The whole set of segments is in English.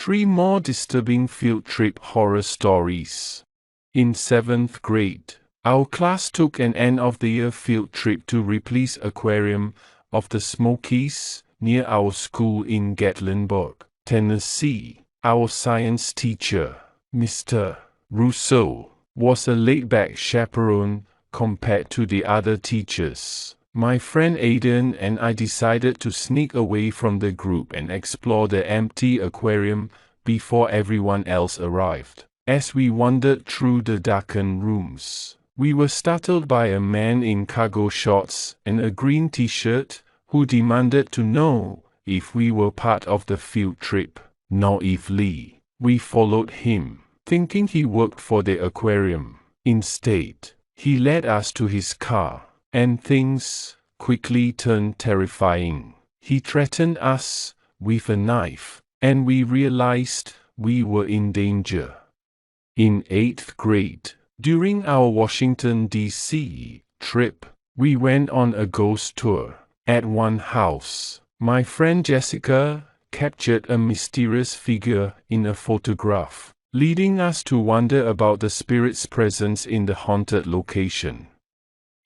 3 more disturbing field trip horror stories. In 7th grade, our class took an end-of-the-year field trip to Ripley's Aquarium of the Smokies near our school in Gatlinburg, Tennessee. Our science teacher, Mr. Russo, was a laid-back chaperone compared to the other teachers. My friend Aidan and I decided to sneak away from the group and explore the empty aquarium before everyone else arrived. As we wandered through the darkened rooms, we were startled by a man in cargo shorts and a green t-shirt who demanded to know if we were part of the field trip. Naively, we followed him, thinking he worked for the aquarium. Instead, he led us to his car, and things quickly turned terrifying. He threatened us with a knife, and we realized we were in danger. In 8th grade, during our Washington, D.C. trip, we went on a ghost tour. At one house, my friend Jessica captured a mysterious figure in a photograph, leading us to wonder about the spirit's presence in the haunted location.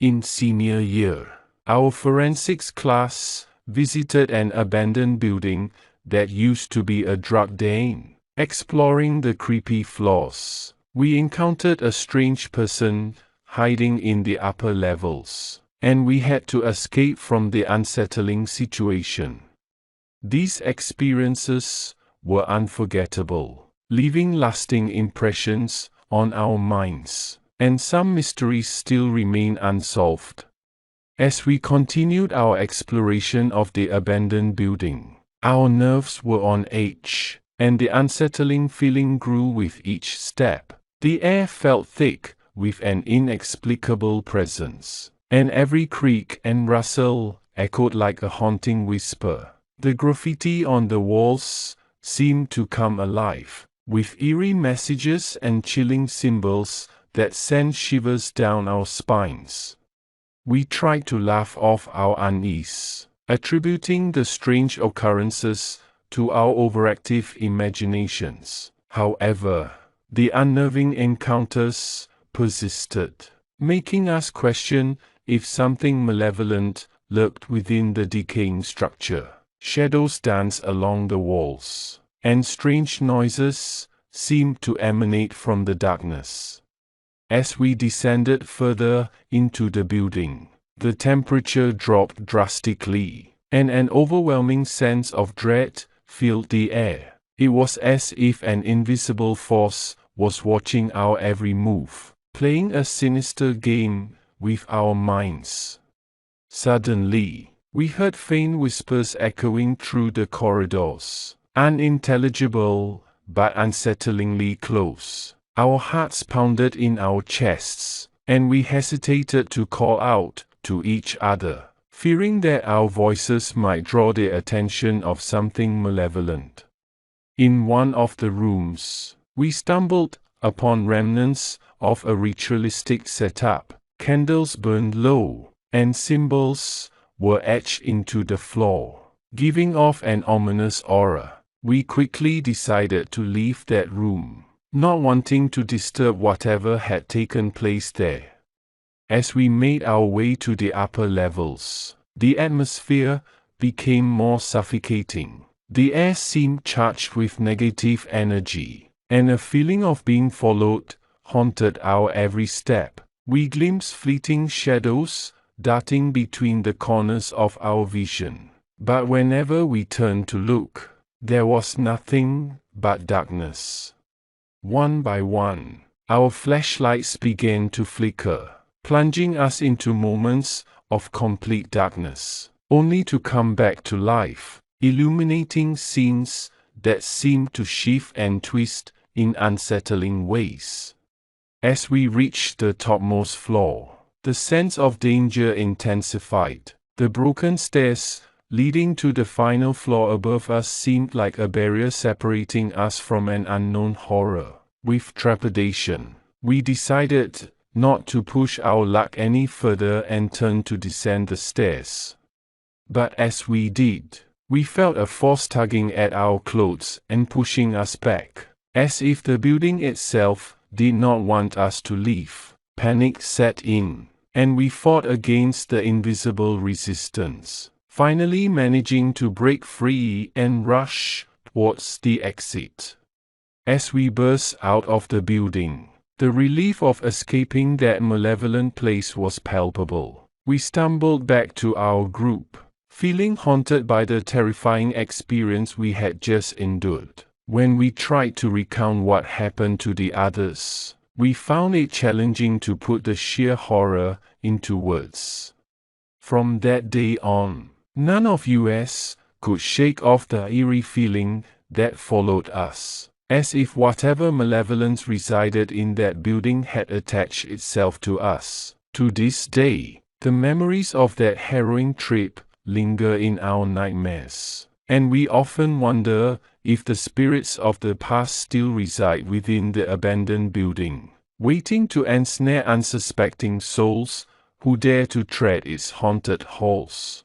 In senior year, our forensics class visited an abandoned building that used to be a drug den. Exploring the creepy floors, we encountered a strange person hiding in the upper levels, and we had to escape from the unsettling situation. These experiences were unforgettable, leaving lasting impressions on our minds, and some mysteries still remain unsolved. As we continued our exploration of the abandoned building, our nerves were on edge, and the unsettling feeling grew with each step. The air felt thick with an inexplicable presence, and every creak and rustle echoed like a haunting whisper. The graffiti on the walls seemed to come alive, with eerie messages and chilling symbols that sent shivers down our spines. We tried to laugh off our unease, attributing the strange occurrences to our overactive imaginations. However, the unnerving encounters persisted, making us question if something malevolent lurked within the decaying structure. Shadows danced along the walls, and strange noises seemed to emanate from the darkness. As we descended further into the building, the temperature dropped drastically, and an overwhelming sense of dread filled the air. It was as if an invisible force was watching our every move, playing a sinister game with our minds. Suddenly, we heard faint whispers echoing through the corridors, unintelligible but unsettlingly close. Our hearts pounded in our chests, and we hesitated to call out to each other, fearing that our voices might draw the attention of something malevolent. In one of the rooms, we stumbled upon remnants of a ritualistic setup. Candles burned low, and symbols were etched into the floor, giving off an ominous aura. We quickly decided to leave that room, not wanting to disturb whatever had taken place there. As we made our way to the upper levels, the atmosphere became more suffocating. The air seemed charged with negative energy, and a feeling of being followed haunted our every step. We glimpsed fleeting shadows darting between the corners of our vision, but whenever we turned to look, there was nothing but darkness. One by one, our flashlights began to flicker, plunging us into moments of complete darkness, only to come back to life, illuminating scenes that seemed to shift and twist in unsettling ways. As we reached the topmost floor, the sense of danger intensified. The broken stairs leading to the final floor above us seemed like a barrier separating us from an unknown horror. With trepidation, we decided not to push our luck any further and turned to descend the stairs. But as we did, We felt a force tugging at our clothes and pushing us back, as if the building itself did not want us to leave. Panic set in, and we fought against the invisible resistance, finally managing to break free and rush towards the exit. As we burst out of the building, the relief of escaping that malevolent place was palpable. We stumbled back to our group, feeling haunted by the terrifying experience we had just endured. When we tried to recount what happened to the others, we found it challenging to put the sheer horror into words. From that day on, none of us could shake off the eerie feeling that followed us, as if whatever malevolence resided in that building had attached itself to us. To this day, the memories of that harrowing trip linger in our nightmares, and we often wonder if the spirits of the past still reside within the abandoned building, waiting to ensnare unsuspecting souls who dare to tread its haunted halls.